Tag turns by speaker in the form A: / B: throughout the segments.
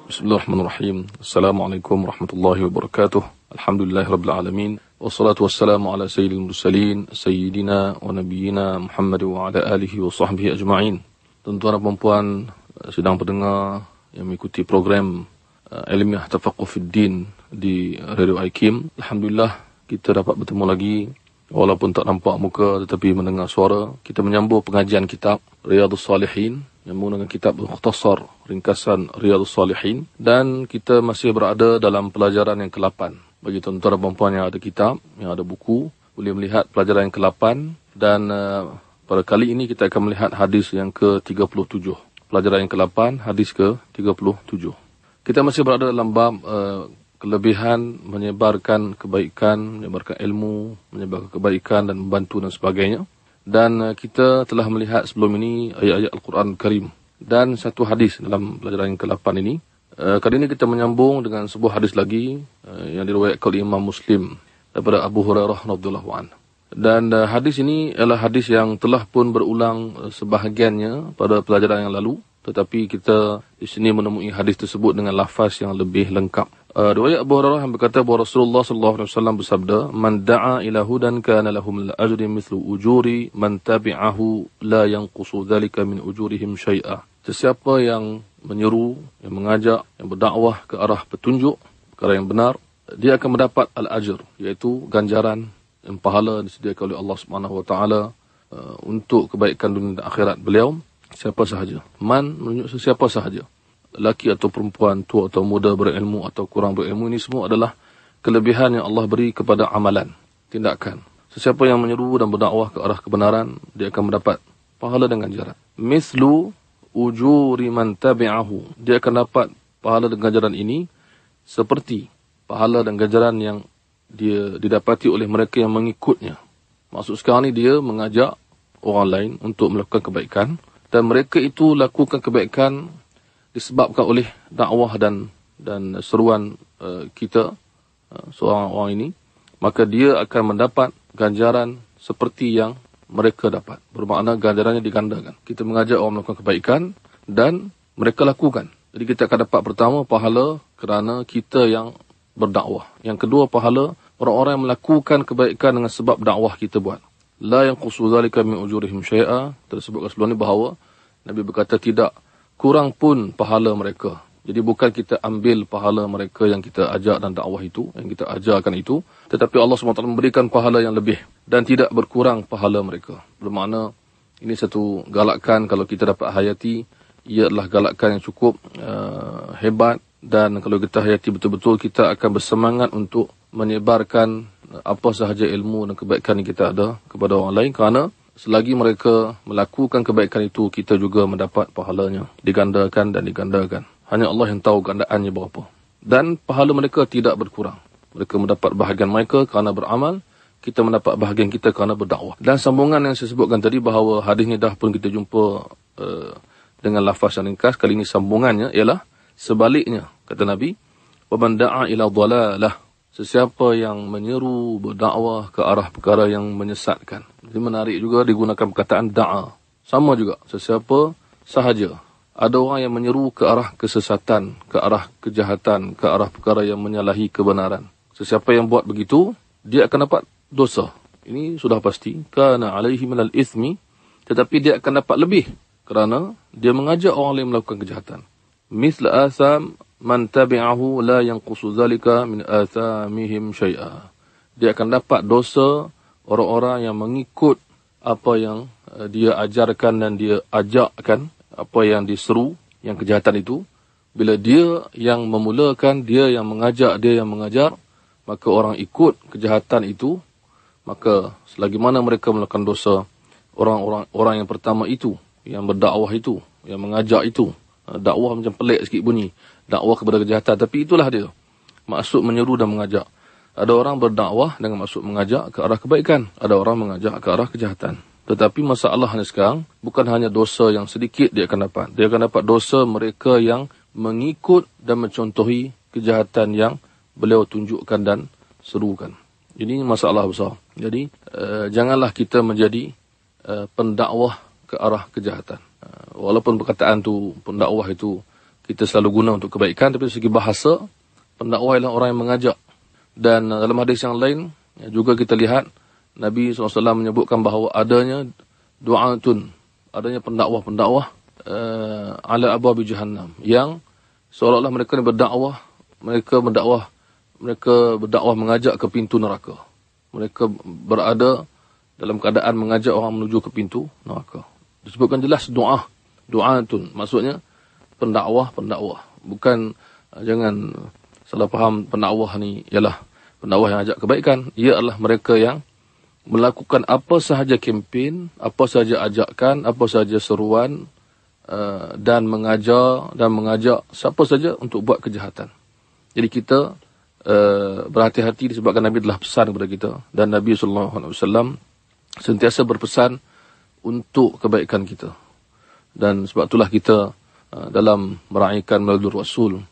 A: Bismillahirrahmanirrahim. Assalamualaikum warahmatullahi wabarakatuh. Alhamdulillahirabbil alamin. Wassalatu wassalamu ala sayyidil mursalin, sayyidina wa nabiyyina Muhammad wa ala alihi wa sahbihi ajma'in. Tuan-tuan dan puan-puan sidang pendengar yang mengikuti program Ilmiah Tafaqquh fid Din di Radio IKIM. Alhamdulillah kita dapat bertemu lagi walaupun tak nampak muka tetapi mendengar suara. Kita menyambung pengajian kitab Riyadhus Salihin yang menggunakan kitab mukhtasar ringkasan Riyadhus Salihin, dan kita masih berada dalam pelajaran yang ke-8. Bagi tuan-tuan dan puan-puan yang ada kitab, yang ada buku, boleh melihat pelajaran yang ke-8, dan pada kali ini kita akan melihat hadis yang ke-37. Pelajaran yang ke-8, hadis ke-37. Kita masih berada dalam bab kelebihan menyebarkan kebaikan, menyebarkan ilmu, menyebarkan kebaikan dan membantu dan sebagainya. Dan kita telah melihat sebelum ini ayat-ayat Al-Quran Karim dan satu hadis dalam pelajaran yang ke-8 ini. Kali ini kita menyambung dengan sebuah hadis lagi yang diriwayatkan oleh Imam Muslim daripada Abu Hurairah radhiyallahu anhu. Dan hadis ini adalah hadis yang telah pun berulang sebahagiannya pada pelajaran yang lalu, tetapi kita di sini menemui hadis tersebut dengan lafaz yang lebih lengkap. Riwayat Abu Hurairah yang berkata bahawa Rasulullah sallallahu alaihi wasallam bersabda, "Man da'a ila hudan kana lahum al-ajri mithlu ujuri man tabi'ahu la yanqusu dhalika min ujurihim syai'a." Sesiapa yang menyeru, yang mengajak, yang berdakwah ke arah petunjuk, perkara yang benar, dia akan mendapat al-ajr, iaitu ganjaran dan pahala disediakan oleh Allah Subhanahu wa taala untuk kebaikan dunia dan akhirat beliau. Siapa sahaja. Man menunjuk sesiapa sahaja. Lelaki atau perempuan, tua atau muda, berilmu atau kurang berilmu, ini semua adalah kelebihan yang Allah beri kepada amalan, tindakan. Sesiapa yang menyeru dan berdakwah ke arah kebenaran, dia akan mendapat pahala dan ganjaran. Mithlu ujuri man tabi'ahu. Dia akan dapat pahala dan ganjaran ini seperti pahala dan ganjaran yang dia didapati oleh mereka yang mengikutnya. Maksud sekarang ni dia mengajak orang lain untuk melakukan kebaikan, dan mereka itu lakukan kebaikan disebabkan oleh dakwah dan seruan kita, seorang orang ini, maka dia akan mendapat ganjaran seperti yang mereka dapat. Bermakna ganjarannya digandakan. Kita mengajak orang melakukan kebaikan dan mereka lakukan. Jadi kita akan dapat pertama pahala kerana kita yang berdakwah. Yang kedua pahala orang-orang yang melakukan kebaikan dengan sebab dakwah kita buat. La yanqusu dhalika min ujurihim syai'a. Tersebutkan sebelum ini bahawa Nabi berkata tidak kurang pun pahala mereka. Jadi bukan kita ambil pahala mereka yang kita ajak dan dakwah itu, yang kita ajarkan itu, tetapi Allah SWT memberikan pahala yang lebih dan tidak berkurang pahala mereka. Bermakna ini satu galakan kalau kita dapat hayati, ia adalah galakan yang cukup hebat, dan kalau kita hayati betul-betul kita akan bersemangat untuk menyebarkan apa sahaja ilmu dan kebaikan yang kita ada kepada orang lain, kerana selagi mereka melakukan kebaikan itu, kita juga mendapat pahalanya. Digandakan dan digandakan. Hanya Allah yang tahu gandaannya berapa. Dan pahala mereka tidak berkurang. Mereka mendapat bahagian mereka kerana beramal. Kita mendapat bahagian kita kerana berdakwah. Dan sambungan yang saya sebutkan tadi bahawa hadis ni dah pun kita jumpa dengan lafaz yang ringkas. Kali ini sambungannya ialah sebaliknya. Kata Nabi, وَمَنْ دَعَا إِلَى ضَلَالَهِ. Sesiapa yang menyeru, berdakwah ke arah perkara yang menyesatkan. Ini menarik juga digunakan perkataan da'a. Sama juga, sesiapa sahaja. Ada orang yang menyeru ke arah kesesatan, ke arah kejahatan, ke arah perkara yang menyalahi kebenaran. Sesiapa yang buat begitu, dia akan dapat dosa. Ini sudah pasti. Kana alaihi minal ithmi. Tetapi dia akan dapat lebih kerana dia mengajak orang lain melakukan kejahatan. Mithla atham man tabi'ahu la yanqusu dhalika min athamihim syai'a. Dia akan dapat dosa orang-orang yang mengikut apa yang dia ajarkan dan dia ajakkan, apa yang diseru, yang kejahatan itu. Bila dia yang memulakan, dia yang mengajak, dia yang mengajar, maka orang ikut kejahatan itu, maka selagi mana mereka melakukan dosa, orang yang pertama itu, yang berdakwah itu, yang mengajak itu, dakwah macam pelik sikit bunyi, dakwah kepada kejahatan, tapi itulah dia, maksud menyeru dan mengajak. Ada orang berdakwah dengan maksud mengajak ke arah kebaikan, ada orang mengajak ke arah kejahatan. Tetapi masalahnya sekarang, bukan hanya dosa yang sedikit dia akan dapat. Dia akan dapat dosa mereka yang mengikut dan mencontohi kejahatan yang beliau tunjukkan dan serukan. Ini masalah besar. Jadi, janganlah kita menjadi pendakwah ke arah kejahatan. Walaupun perkataan tu, pendakwah itu kita selalu guna untuk kebaikan, tapi dari segi bahasa, pendakwah ialah orang yang mengajak. Dan dalam hadis yang lain juga kita lihat Nabi SAW menyebutkan bahawa adanya du'atun, adanya pendakwah-pendakwah ala abwabi jahannam, yang seolah-olah mereka berdakwah mengajak ke pintu neraka. Mereka berada dalam keadaan mengajak orang menuju ke pintu neraka. Disebutkan jelas du'atun, maksudnya pendakwah. Bukan, jangan salah faham, pendakwah ni ialah pendakwah yang ajak kebaikan. Ia adalah mereka yang melakukan apa sahaja kempen, apa sahaja ajakan, apa sahaja seruan, dan mengajak siapa saja untuk buat kejahatan. Jadi kita berhati-hati, disebabkan Nabi telah pesan kepada kita, dan Nabi SAW sentiasa berpesan untuk kebaikan kita. Dan sebab itulah kita dalam meraihkan Maulid Rasul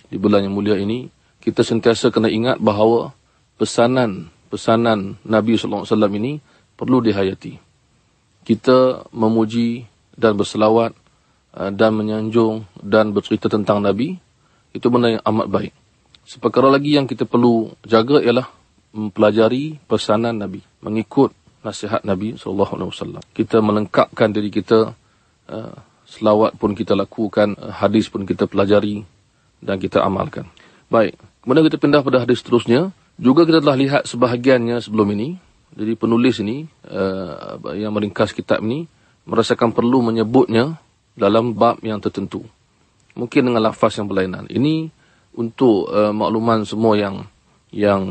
A: di bulan yang mulia ini, kita sentiasa kena ingat bahawa pesanan Nabi SAW ini perlu dihayati. Kita memuji dan berselawat dan menyanjung dan bercerita tentang Nabi, itu benda yang amat baik. Seperkara lagi yang kita perlu jaga ialah mempelajari pesanan Nabi, mengikut nasihat Nabi SAW. Kita melengkapkan diri kita, selawat pun kita lakukan, hadis pun kita pelajari dan kita amalkan. Baik, kemudian kita pindah pada hadis seterusnya. Juga kita telah lihat sebahagiannya sebelum ini. Jadi penulis ini, yang meringkas kitab ini, merasakan perlu menyebutnya dalam bab yang tertentu. Mungkin dengan lafaz yang berlainan. Ini untuk makluman semua yang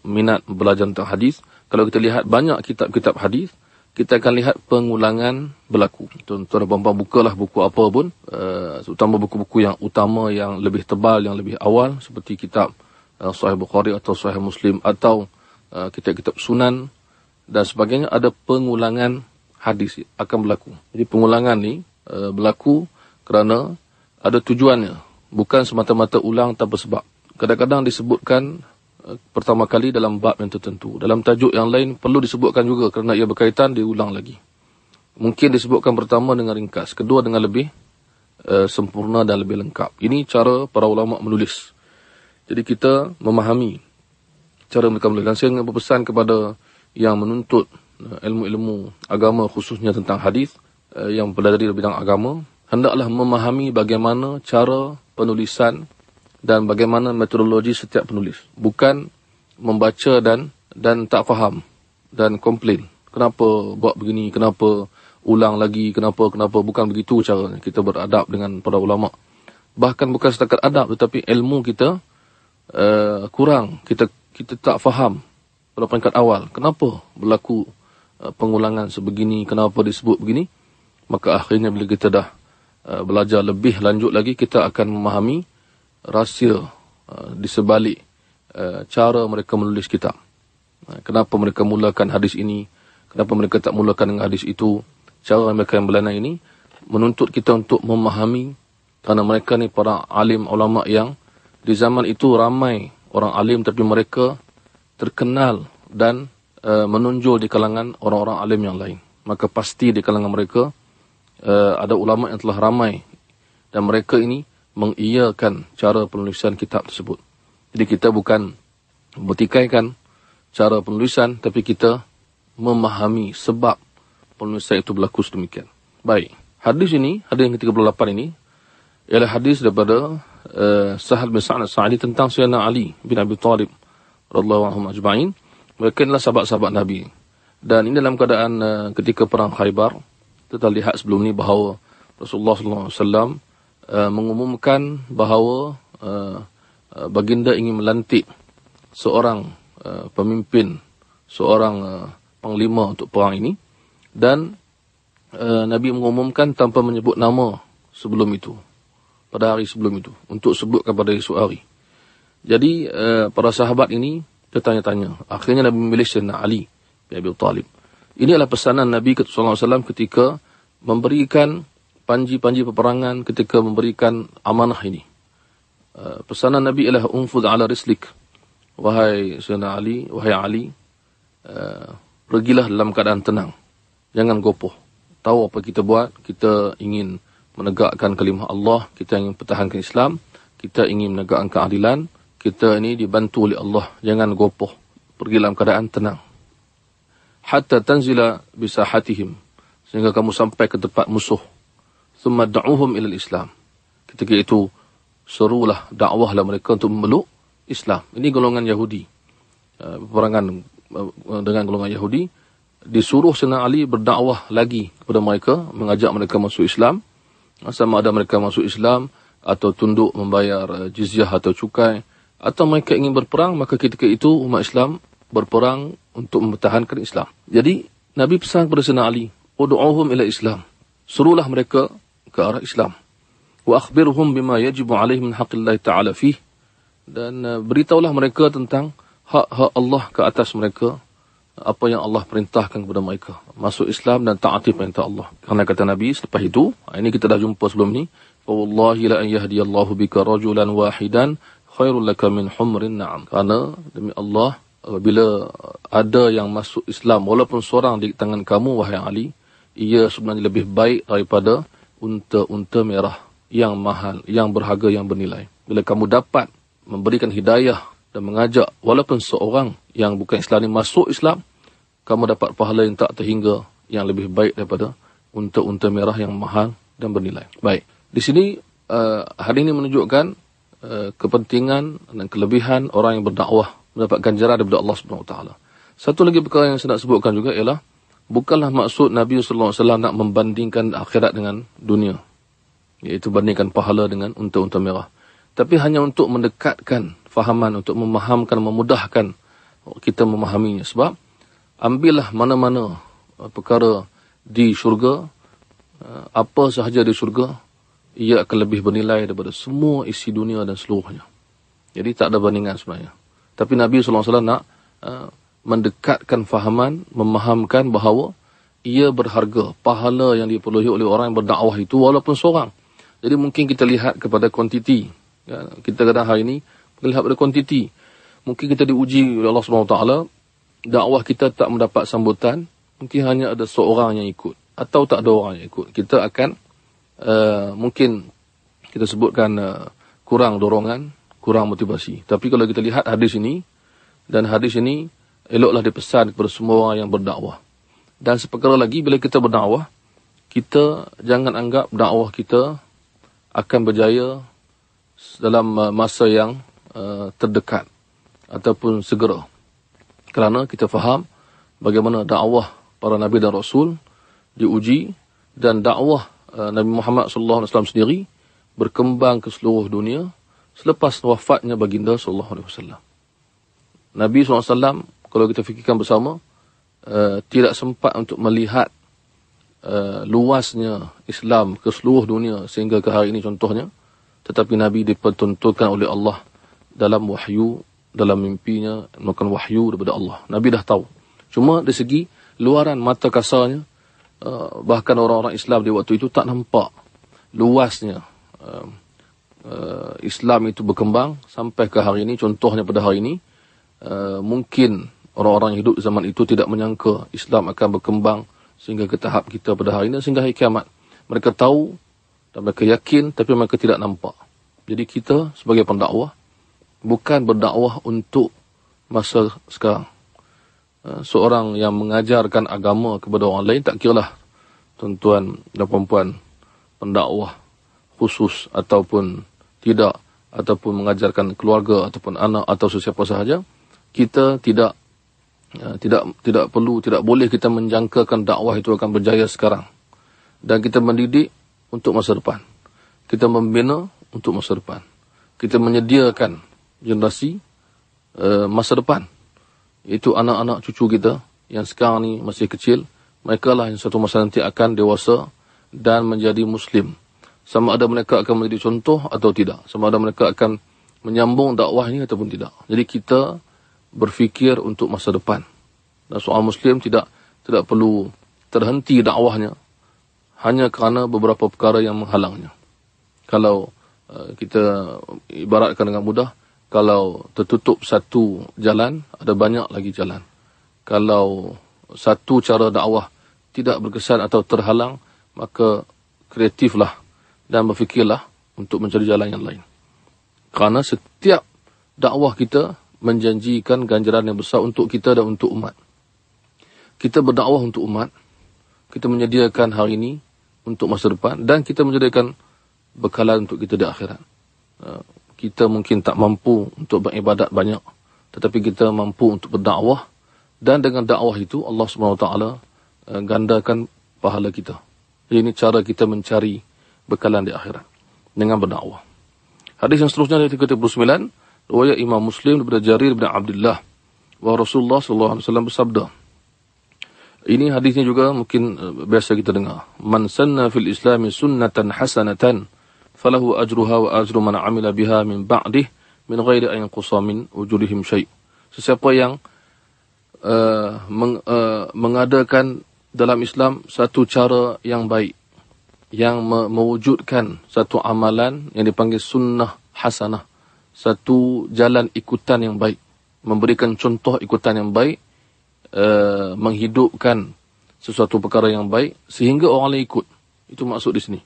A: minat belajar tentang hadis. Kalau kita lihat banyak kitab-kitab hadis, kita akan lihat pengulangan berlaku. Tuan-tuan dan puan-puan, bukalah buku apa pun, terutama buku-buku yang utama, yang lebih tebal, yang lebih awal, seperti kitab Sahih Bukhari atau Sahih Muslim, atau kitab-kitab Sunan dan sebagainya, ada pengulangan hadis akan berlaku. Jadi pengulangan ni berlaku kerana ada tujuannya, bukan semata-mata ulang tanpa sebab. Kadang-kadang disebutkan pertama kali dalam bab yang tertentu. Dalam tajuk yang lain perlu disebutkan juga kerana ia berkaitan, diulang lagi. Mungkin disebutkan pertama dengan ringkas, kedua dengan lebih sempurna dan lebih lengkap. Ini cara para ulama menulis. Jadi kita memahami cara mereka menulis. Dan saya ingin berpesan kepada yang menuntut ilmu-ilmu agama, khususnya tentang hadis, yang mempelajari dalam bidang agama, hendaklah memahami bagaimana cara penulisan dan bagaimana metodologi setiap penulis. Bukan membaca dan tak faham dan komplain. Kenapa buat begini, kenapa ulang lagi, kenapa. Bukan begitu caranya. Kita beradab dengan para ulama. Bahkan bukan setakat adab, tetapi ilmu kita kurang. Kita tak faham pada peringkat awal. Kenapa berlaku pengulangan sebegini, kenapa disebut begini. Maka akhirnya bila kita dah belajar lebih lanjut lagi, kita akan memahami rahsia di sebalik cara mereka menulis kitab. Kenapa mereka mulakan hadis ini, kenapa mereka tak mulakan dengan hadis itu. Cara mereka yang berlainan ini menuntut kita untuk memahami, kerana mereka ni para alim ulama yang di zaman itu ramai orang alim, tapi mereka terkenal dan menonjol di kalangan orang-orang alim yang lain. Maka pasti di kalangan mereka ada ulama yang telah ramai, dan mereka ini mengiyakan cara penulisan kitab tersebut. Jadi kita bukan bertikaikan cara penulisan, tapi kita memahami sebab penulisan itu berlaku sedemikian. Baik, hadis ini, hadis yang ke-38 ini, ialah hadis daripada Sahal bin Sa'ad As-Sa'idi tentang Sayyidina Ali bin Abi Thalib radhiyallahu anhum ajma'in. Mereka adalah sahabat-sahabat Nabi. Dan ini dalam keadaan ketika perang Khaybar. Kita lihat sebelum ni bahawa Rasulullah SAW mengumumkan bahawa baginda ingin melantik seorang pemimpin, seorang panglima untuk perang ini. Dan Nabi mengumumkan tanpa menyebut nama sebelum itu, pada hari sebelum itu, untuk sebutkan pada esok hari. Jadi para sahabat ini bertanya-tanya. Akhirnya Nabi memilih Sayyidina Ali bin Abi Thalib. Ini adalah pesanan Nabi SAW ketika memberikan panji-panji peperangan, ketika memberikan amanah ini. Pesanan Nabi ialah unfud ala rislik. Wahai Sayyidina Ali, wahai Ali, pergilah dalam keadaan tenang. Jangan gopoh. Tahu apa kita buat, kita ingin menegakkan kalimah Allah, kita ingin pertahankan Islam, kita ingin menegakkan keadilan, kita ini dibantu oleh Allah. Jangan gopoh, pergi dalam keadaan tenang. Hatta tanzila bisahatihim, sehingga kamu sampai ke tempat musuh. Thumma da'uhum ilal Islam. Ketika itu, serulah, dakwahlah mereka untuk memeluk Islam. Ini golongan Yahudi. Peperangan dengan golongan Yahudi, disuruh Sayyidina Ali berdakwah lagi kepada mereka, mengajak mereka masuk Islam. Sama ada mereka masuk Islam, atau tunduk membayar jizyah atau cukai, atau mereka ingin berperang, maka ketika itu umat Islam berperang untuk mempertahankan Islam. Jadi, Nabi pesan kepada Sayyidina Ali, Udu'uhum ila Islam. Suruhlah mereka ke arah Islam. Wa akhbirhum bima yajibu alaihim min haqqillahi ta'ala fih. Dan beritahulah mereka tentang hak-hak Allah ke atas mereka, apa yang Allah perintahkan kepada mereka, masuk Islam dan taati perintah Allah. Kerana kata Nabi selepas itu, ini kita dah jumpa sebelum ni, wallahi la an yahdiyallahu bika rajulan wahidan khairul laka min humrin na'am. Kerana demi Allah, apabila ada yang masuk Islam walaupun seorang di tangan kamu wahai Ali, ia sebenarnya lebih baik daripada unta-unta merah yang mahal, yang berharga, yang bernilai. Bila kamu dapat memberikan hidayah dan mengajak walaupun seorang yang bukan Islam ini masuk Islam, kamu dapat pahala yang tak terhingga, yang lebih baik daripada unta-unta merah yang mahal dan bernilai. Baik. Di sini hari ini menunjukkan kepentingan dan kelebihan orang yang berdakwah mendapat ganjaran daripada Allah Subhanahu Wa Taala. Satu lagi perkara yang saya nak sebutkan juga ialah, bukanlah maksud Nabi sallallahu alaihi wasallam nak membandingkan akhirat dengan dunia, iaitu bandingkan pahala dengan unta-unta merah. Tapi hanya untuk mendekatkan fahaman, untuk memahamkan, memudahkan kita memahaminya. Sebab ambillah mana-mana perkara di syurga, apa sahaja di syurga, ia akan lebih bernilai daripada semua isi dunia dan seluruhnya. Jadi tak ada bandingan sebenarnya. Tapi Nabi SAW nak mendekatkan fahaman, memahamkan bahawa ia berharga, pahala yang diperolehi oleh orang yang berdakwah itu walaupun seorang. Jadi mungkin kita lihat kepada kuantiti. Ya, kita kadang hari ini melihat pada kuantiti. Mungkin kita diuji oleh Allah SWT, dakwah kita tak mendapat sambutan, mungkin hanya ada seorang yang ikut, atau tak ada orang yang ikut. Kita akan, mungkin kita sebutkan kurang dorongan, kurang motivasi. Tapi kalau kita lihat hadis ini, dan hadis ini eloklah dipesan kepada semua orang yang berdakwah. Dan seperkara lagi, bila kita berdakwah, kita jangan anggap dakwah kita akan berjaya dalam masa yang terdekat ataupun segera. Kerana kita faham bagaimana dakwah para Nabi dan Rasul diuji, dan dakwah Nabi Muhammad SAW sendiri berkembang ke seluruh dunia selepas wafatnya baginda SAW. Nabi SAW, kalau kita fikirkan bersama, tidak sempat untuk melihat luasnya Islam ke seluruh dunia sehingga ke hari ini contohnya. Tetapi Nabi dipertuntukkan oleh Allah dalam wahyu, dalam mimpinya, melakukan wahyu daripada Allah. Nabi dah tahu. Cuma dari segi luaran mata kasarnya, bahkan orang-orang Islam di waktu itu tak nampak luasnya Islam itu berkembang sampai ke hari ini. Contohnya pada hari ini, mungkin orang-orang yang hidup zaman itu tidak menyangka Islam akan berkembang sehingga ke tahap kita pada hari ini, sehingga hari kiamat. Mereka tahu dan mereka yakin, tapi mereka tidak nampak. Jadi kita sebagai pendakwah bukan berdakwah untuk masa sekarang. Seorang yang mengajarkan agama kepada orang lain, tak kiralah tuan-tuan dan puan-puan pendakwah khusus ataupun tidak, ataupun mengajarkan keluarga ataupun anak atau sesiapa sahaja, kita tidak boleh kita menjangkakan dakwah itu akan berjaya sekarang. Dan kita mendidik untuk masa depan. Kita membina untuk masa depan. Kita menyediakan generasi masa depan. Itu anak-anak cucu kita yang sekarang ni masih kecil. Mereka lah yang suatu masa nanti akan dewasa dan menjadi Muslim. Sama ada mereka akan menjadi contoh atau tidak. Sama ada mereka akan menyambung dakwah ini ataupun tidak. Jadi kita berfikir untuk masa depan. Dan seorang Muslim tidak perlu terhenti dakwahnya hanya kerana beberapa perkara yang menghalangnya. Kalau kita ibaratkan dengan mudah, kalau tertutup satu jalan, ada banyak lagi jalan. Kalau satu cara dakwah tidak berkesan atau terhalang, maka kreatiflah dan berfikirlah untuk mencari jalan yang lain. Kerana setiap dakwah kita menjanjikan ganjaran yang besar untuk kita dan untuk umat. Kita berdakwah untuk umat, kita menyediakan hari ini untuk masa depan, dan kita menyediakan bekalan untuk kita di akhirat. Kita mungkin tak mampu untuk beribadat banyak, tetapi kita mampu untuk berdakwah, dan dengan dakwah itu Allah SWT gandakan pahala kita. Jadi ini cara kita mencari bekalan di akhirat dengan berdakwah. Hadis yang seterusnya dari 39, riwayat Imam Muslim daripada Jarir bin Abdullah, wa Rasulullah SAW bersabda. Ini hadisnya juga mungkin biasa kita dengar. Man sanna fil islami sunnatan hasanatan falahu ajruha wa ajru man amila biha min ba'dih min ghairi an yanqusa min ujurihim syai'. Sesiapa yang mengadakan dalam Islam satu cara yang baik, yang mewujudkan satu amalan yang dipanggil sunnah hasanah, satu jalan ikutan yang baik, memberikan contoh ikutan yang baik, menghidupkan sesuatu perkara yang baik sehingga orang lain ikut. Itu maksud di sini.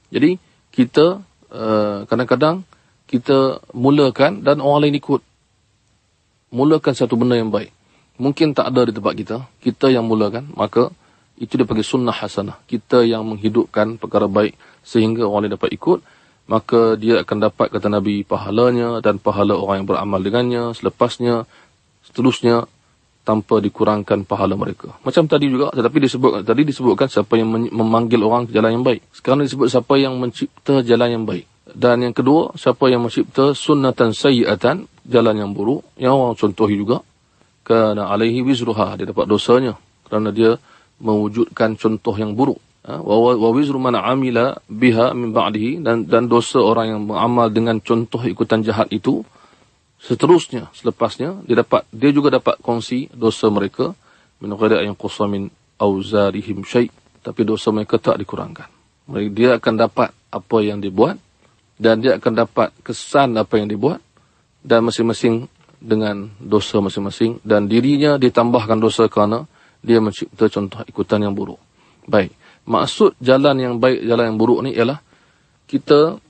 A: Jadi kita kadang-kadang kita mulakan dan orang lain ikut. Mulakan satu benda yang baik. Mungkin tak ada di tempat kita, kita yang mulakan, maka itu dipanggil sunnah hasanah. Kita yang menghidupkan perkara baik sehingga orang lain dapat ikut, maka dia akan dapat, kata Nabi, pahalanya dan pahala orang yang beramal dengannya selepasnya, seterusnya, tanpa dikurangkan pahala mereka. Macam tadi juga, tadi disebutkan siapa yang memanggil orang ke jalan yang baik. Sekarang disebut siapa yang mencipta jalan yang baik. Dan yang kedua, siapa yang mencipta sunnatan sayyi'atan, jalan yang buruk, yang orang contohi juga, kana alaihi wizruha, dia dapat dosanya kerana dia mewujudkan contoh yang buruk. Wa wizru man amila biha min ba'dihi, dan dosa orang yang beramal dengan contoh ikutan jahat itu, seterusnya, selepasnya, dia juga dapat kongsi dosa mereka, min ghairi an yanqusa min auzarihim syai', tapi dosa mereka tak dikurangkan. Dia akan dapat apa yang dibuat, dan dia akan dapat kesan apa yang dibuat, dan masing-masing dengan dosa masing-masing, dan dirinya ditambahkan dosa kerana dia mencipta contoh ikutan yang buruk. Baik, maksud jalan yang baik, jalan yang buruk ni ialah kita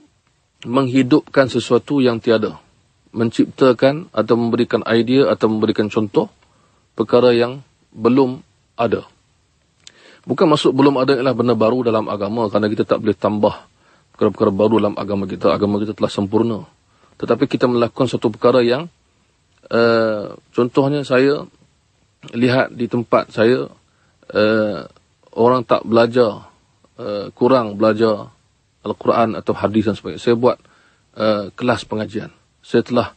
A: menghidupkan sesuatu yang tiada, menciptakan atau memberikan idea atau memberikan contoh perkara yang belum ada. Bukan maksud belum ada ialah benda baru dalam agama, kerana kita tak boleh tambah perkara-perkara baru dalam agama kita. Agama kita telah sempurna. Tetapi kita melakukan satu perkara yang contohnya saya lihat di tempat saya, orang tak belajar, kurang belajar Al-Quran atau hadis dan sebagainya. Saya buat kelas pengajian. Saya telah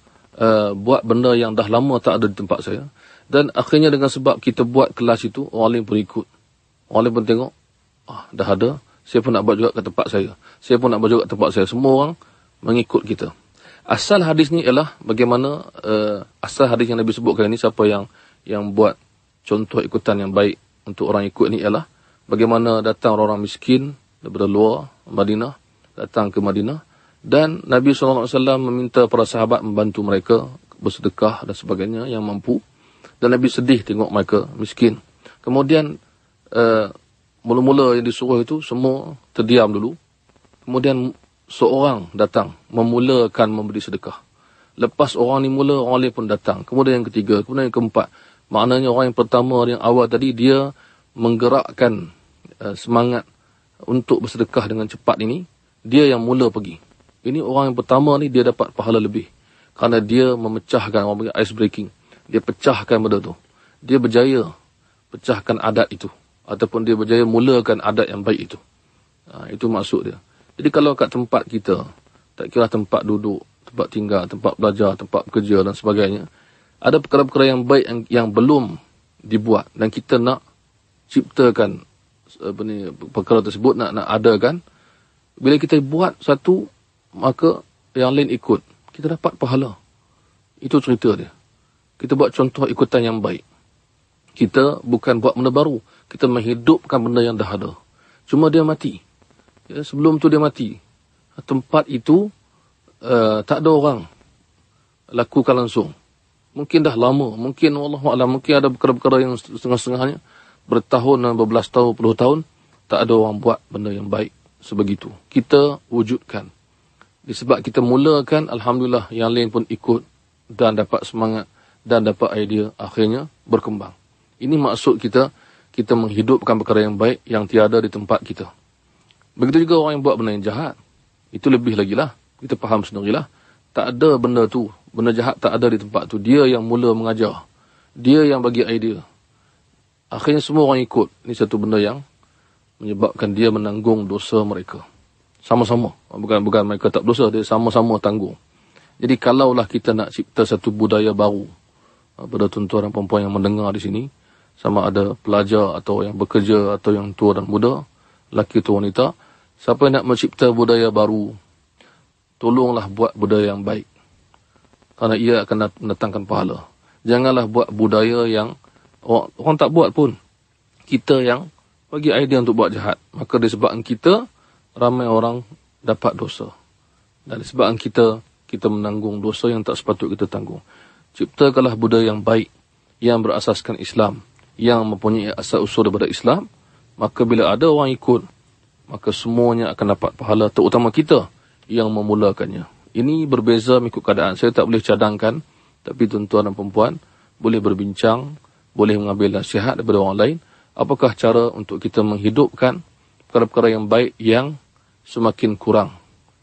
A: buat benda yang dah lama tak ada di tempat saya. Dan akhirnya dengan sebab kita buat kelas itu, orang lain pun ikut. Orang lain pun tengok, dah ada, saya pun nak buat juga ke tempat saya. Saya pun nak buat juga ke tempat saya. Semua orang mengikut kita. Asal hadis ni ialah bagaimana, asal hadis yang Nabi sebutkan ini, siapa yang buat contoh ikutan yang baik untuk orang ikut ni ialah bagaimana datang orang miskin daripada luar Madinah, datang ke Madinah, dan Nabi SAW meminta para sahabat membantu mereka bersedekah dan sebagainya yang mampu. Dan Nabi sedih tengok mereka miskin. Kemudian mula-mula yang disuruh itu semua terdiam dulu. Kemudian seorang datang memulakan memberi sedekah. Lepas orang ni mula, orang lain pun datang. Kemudian yang ketiga, kemudian yang keempat. Maknanya orang yang pertama, yang awal tadi, dia menggerakkan semangat untuk bersedekah dengan cepat ini. Dia yang mula pergi. Ini orang yang pertama ni dia dapat pahala lebih. Kerana dia memecahkan, orang panggil ice breaking. Dia pecahkan benda tu. Dia berjaya pecahkan adat itu. Ataupun dia berjaya mulakan adat yang baik itu. Itu maksud dia. Jadi kalau kat tempat kita, tak kira tempat duduk, tempat tinggal, tempat belajar, tempat bekerja dan sebagainya, ada perkara-perkara yang baik yang belum dibuat. Dan kita nak ciptakan perkara tersebut, nak adakan. Bila kita buat satu, maka yang lain ikut. Kita dapat pahala. Itu cerita dia. Kita buat contoh ikutan yang baik. Kita bukan buat benda baru. Kita menghidupkan benda yang dah ada. Cuma dia mati. Ya, sebelum tu dia mati. Tempat itu tak ada orang lakukan langsung. Mungkin dah lama. Mungkin Wallahualam, mungkin ada perkara-perkara yang setengah-setengahnya bertahun, berbelas tahun, puluh tahun, tak ada orang buat benda yang baik sebegitu. Kita wujudkan. Disebab kita mulakan, alhamdulillah, yang lain pun ikut dan dapat semangat dan dapat idea, akhirnya berkembang. Ini maksud kita menghidupkan perkara yang baik yang tiada di tempat kita. Begitu juga orang yang buat benda yang jahat. Itu lebih lagi lah. Kita faham sendirilah. Tak ada benda tu. Benda jahat tak ada di tempat tu. Dia yang mula mengajar. Dia yang bagi idea. Akhirnya semua orang ikut. Ini satu benda yang menyebabkan dia menanggung dosa mereka. Sama-sama. Bukan mereka tak berdosa. Dia sama-sama tanggung. Jadi kalaulah kita nak cipta satu budaya baru pada tuan-tuan dan perempuan yang mendengar di sini, sama ada pelajar atau yang bekerja atau yang tua dan muda, lelaki atau wanita, siapa yang nak mencipta budaya baru, tolonglah buat budaya yang baik. Kerana ia akan mendatangkan pahala. Janganlah buat budaya yang orang tak buat pun. Kita yang bagi idea untuk buat jahat. Maka disebabkan kita, ramai orang dapat dosa. Dan disebabkan kita menanggung dosa yang tak sepatut kita tanggung. Ciptakanlah budaya yang baik, yang berasaskan Islam, yang mempunyai asal usul daripada Islam. Maka bila ada orang ikut, maka semuanya akan dapat pahala, terutama kita yang memulakannya. Ini berbeza mengikut keadaan. Saya tak boleh cadangkan, tapi tuan-tuan dan perempuan boleh berbincang, boleh mengambil nasihat daripada orang lain. Apakah cara untuk kita menghidupkan perkara-perkara yang baik yang semakin kurang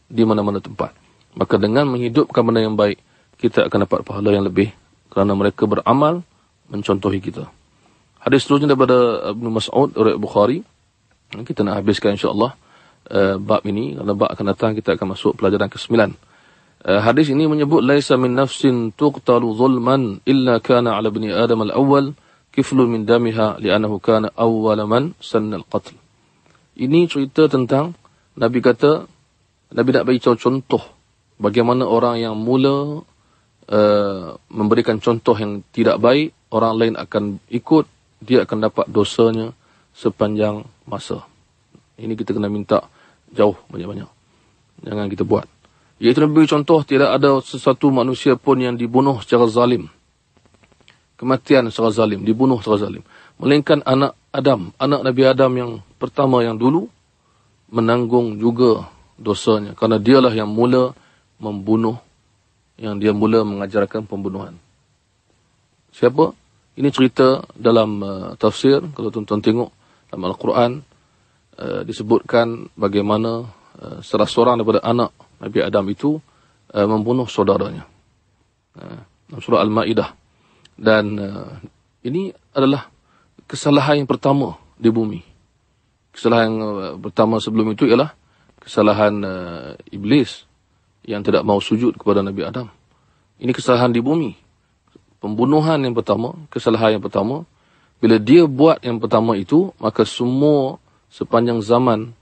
A: di mana-mana tempat. Maka dengan menghidupkan benda yang baik, kita akan dapat pahala yang lebih kerana mereka beramal mencontohi kita. Hadis seterusnya daripada Ibnu Mas'ud riwayat Bukhari. Kita nak habiskan insya-Allah bab ini, kerana bab akan datang kita akan masuk pelajaran ke-9. Hadis ini menyebut laisa min nafsin tuqtalu zulman illa kana 'ala ibni adam al-awwal kiflun min damiha li'annahu kana awwal man sanna al-qatl. Ini cerita tentang Nabi kata, Nabi nak bagi contoh bagaimana orang yang mula memberikan contoh yang tidak baik, orang lain akan ikut, dia akan dapat dosanya sepanjang masa. Ini kita kena minta jauh banyak-banyak. Jangan kita buat. Iaitu Nabi beri contoh, tidak ada sesuatu manusia pun yang dibunuh secara zalim. Kematian secara zalim, dibunuh secara zalim. Melainkan anak Adam, anak Nabi Adam yang pertama yang dulu, menanggung juga dosanya. Kerana dialah yang mula membunuh, yang dia mula mengajarkan pembunuhan. Siapa? Ini cerita dalam tafsir, kalau tuan-tuan tengok dalam Al-Quran, disebutkan bagaimana salah seorang daripada anak Nabi Adam itu membunuh saudaranya. Dalam surah Al-Ma'idah. Dan ini adalah kesalahan yang pertama di bumi. Kesalahan yang pertama sebelum itu ialah kesalahan Iblis yang tidak mau sujud kepada Nabi Adam. Ini kesalahan di bumi. Pembunuhan yang pertama, kesalahan yang pertama. Bila dia buat yang pertama itu, maka semua sepanjang zaman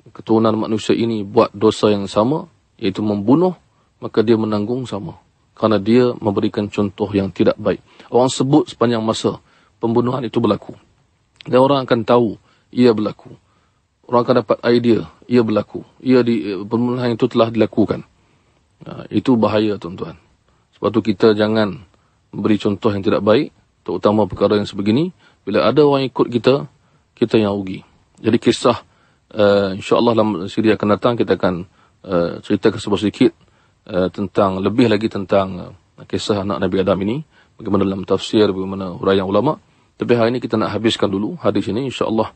A: keturunan manusia ini buat dosa yang sama, iaitu membunuh, maka dia menanggung sama. Kerana dia memberikan contoh yang tidak baik. Orang sebut sepanjang masa pembunuhan itu berlaku. Dan orang akan tahu ia berlaku. Orang akan dapat idea ia berlaku. Pembunuhan itu telah dilakukan. Itu bahaya tuan-tuan. Sebab tu kita jangan memberi contoh yang tidak baik, terutama perkara yang sebegini. Bila ada orang ikut kita, kita yang rugi. Jadi kisah, insya-Allah dalam siri akan datang, kita akan ceritakan sedikit tentang, lebih lagi tentang kisah anak Nabi Adam ini. Bagaimana dalam tafsir, bagaimana huraian ulama. Tapi hari ini kita nak habiskan dulu hadis ini. InsyaAllah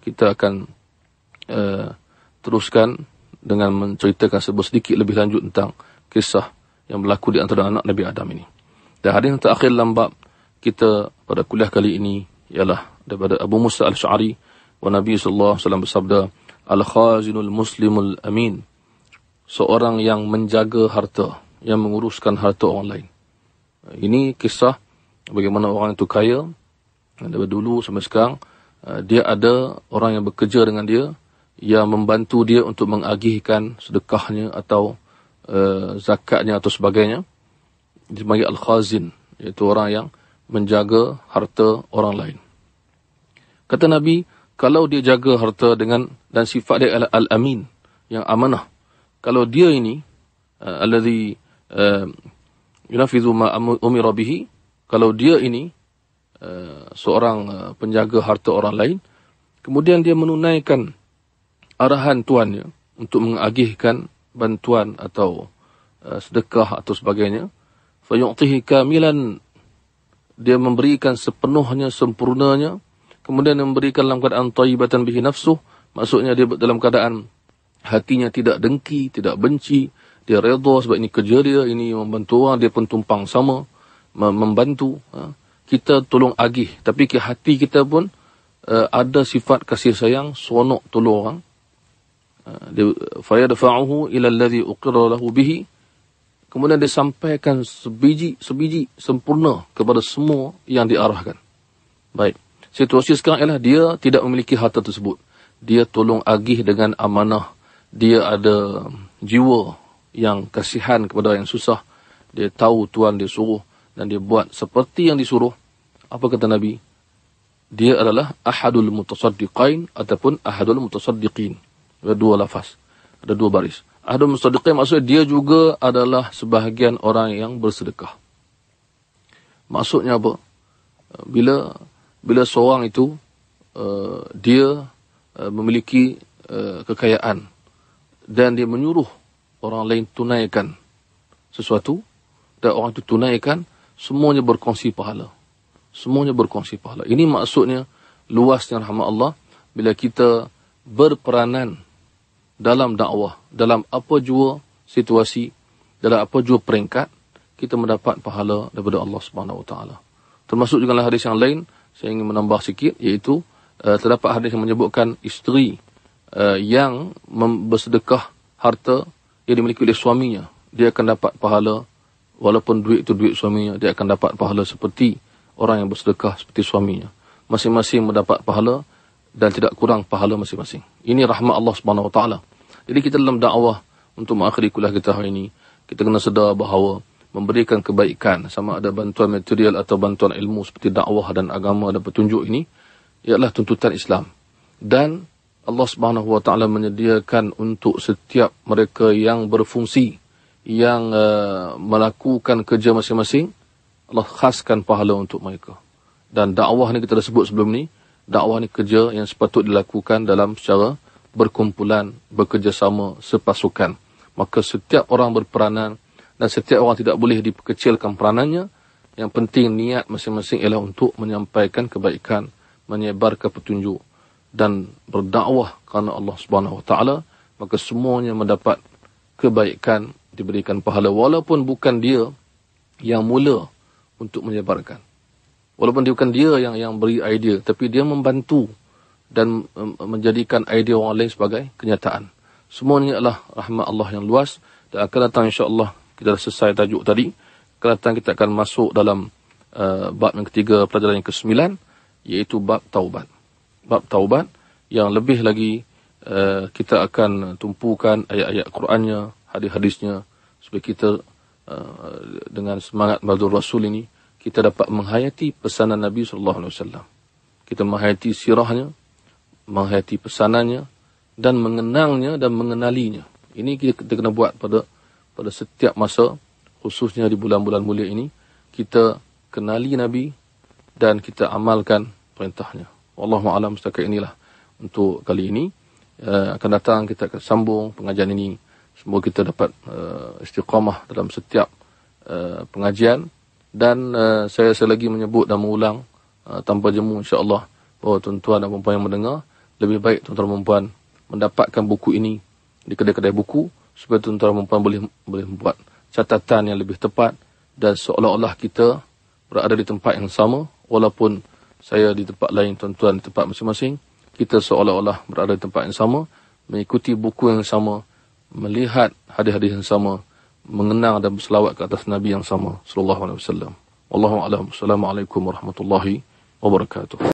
A: kita akan teruskan dengan menceritakan sedikit lebih lanjut tentang kisah yang berlaku di antara anak Nabi Adam ini. Dan hadis yang terakhir dalam bab kita pada kuliah kali ini ialah daripada Abu Musa al-Sy'ari, wa Nabi sallallahu alaihi wasallam bersabda, al-khazinul muslimul amin, seorang yang menjaga harta, yang menguruskan harta orang lain. Ini kisah bagaimana orang itu kaya, dari dulu sampai sekarang, dia ada orang yang bekerja dengan dia, yang membantu dia untuk mengagihkan sedekahnya atau zakatnya atau sebagainya. Dipanggil al-khazin, iaitu orang yang menjaga harta orang lain. Kata Nabi, kalau dia jaga harta dengan, dan sifat dia adalah al-amin, yang amanah. Kalau dia ini alladhi yunafidhu ma umira bihi, kalau dia ini seorang penjaga harta orang lain, kemudian dia menunaikan arahan tuannya untuk mengagihkan bantuan atau sedekah atau sebagainya, fayu'tihi kamilan, dia memberikan sepenuhnya, sempurnanya, kemudian memberikan dalam keadaan thayyibatan bihi nafsuh, maksudnya dia dalam keadaan hatinya tidak dengki, tidak benci, dia redha sebab ini kerja dia, ini membantu orang, dia pun tumpang sama membantu. Kita tolong agih, tapi ke hati kita pun ada sifat kasih sayang, seronok tolong orang. Fayadfa'uhu ila alladhi uqirra lahu bihi, kemudian dia sampaikan sebiji sempurna kepada semua yang diarahkan. Baik, situasi sekarang ialah dia tidak memiliki harta tersebut, dia tolong agih dengan amanah, dia ada jiwa yang kasihan kepada yang susah, dia tahu Tuhan dia suruh dan dia buat seperti yang disuruh. Apa kata Nabi? Dia adalah ahadul mutasaddiqain ataupun ahadul mutasaddiqin. Ada dua lafaz, ada dua baris. Ahadul mutasaddiqin maksudnya dia juga adalah sebahagian orang yang bersedekah. Maksudnya apa? Bila seorang itu dia memiliki kekayaan dan dia menyuruh orang lain tunaikan sesuatu dan orang itu tunaikan, semuanya berkongsi pahala. Semuanya berkongsi pahala. Ini maksudnya luasnya rahmat Allah bila kita berperanan dalam dakwah, dalam apa jua situasi, dalam apa jua peringkat, kita mendapat pahala daripada Allah Subhanahu Wa Taala. Termasuk juga hadis yang lain, saya ingin menambah sikit, iaitu terdapat hadis yang menyebutkan isteri yang bersedekah harta yang dimiliki oleh suaminya, dia akan dapat pahala, walaupun duit itu duit suaminya, dia akan dapat pahala seperti orang yang bersedekah seperti suaminya. Masing-masing mendapat pahala dan tidak kurang pahala masing-masing. Ini rahmat Allah Subhanahu Wa Taala. Jadi kita dalam dakwah untuk mengakhiri kuliah kita hari ini, kita kena sedar bahawa memberikan kebaikan, sama ada bantuan material atau bantuan ilmu seperti dakwah dan agama dan petunjuk ini, ialah tuntutan Islam. Dan Allah Subhanahu Wa Taala menyediakan untuk setiap mereka yang berfungsi, yang melakukan kerja masing-masing, Allah khaskan pahala untuk mereka. Dan dakwah ni kita dah sebut sebelum ni, dakwah ni kerja yang sepatut dilakukan dalam secara berkumpulan, bekerjasama, sepasukan. Maka setiap orang berperanan dan setiap orang tidak boleh dikecilkan peranannya. Yang penting niat masing-masing ialah untuk menyampaikan kebaikan, menyebarkan petunjuk dan berdakwah kerana Allah Subhanahu Wa Taala, maka semuanya mendapat kebaikan, diberikan pahala, walaupun bukan dia yang mula untuk menyebarkan. Walaupun dia bukan dia yang beri idea, tapi dia membantu dan menjadikan idea orang lain sebagai kenyataan. Semuanya adalah rahmat Allah yang luas. Dan akan datang insya-Allah, kita dah selesai tajuk tadi, akan datang kita akan masuk dalam bab yang ketiga, pelajaran yang ke-9, iaitu bab taubat. Bab taubat yang lebih lagi kita akan tumpukan ayat-ayat Qurannya, hadis-hadisnya, supaya kita dengan semangat Madur Rasul ini, kita dapat menghayati pesanan Nabi SAW. Kita menghayati sirahnya, menghayati pesanannya, dan mengenangnya dan mengenalinya. Ini kita kena buat pada setiap masa, khususnya di bulan-bulan mulia ini. Kita kenali Nabi dan kita amalkan perintahnya. Wallahu a'lam. Setakat inilah untuk kali ini. Akan datang kita akan sambung pengajian ini. Semoga kita dapat istiqamah dalam setiap pengajian. Dan saya lagi menyebut dan mengulang tanpa jemu insya-Allah, bahawa tuan-tuan dan puan-puan yang mendengar, lebih baik tuan-tuan dan puan mendapatkan buku ini di kedai-kedai buku, supaya tuan-tuan dan puan boleh membuat catatan yang lebih tepat, dan seolah-olah kita berada di tempat yang sama, walaupun saya di tempat lain, tuan-tuan di tempat masing-masing, kita seolah-olah berada di tempat yang sama, mengikuti buku yang sama, melihat hadis-hadis yang sama, mengenang dan berselawat ke atas Nabi yang sama sallallahu alaihi wasallam. Wallahu a'lam. Assalamualaikum warahmatullahi wabarakatuh.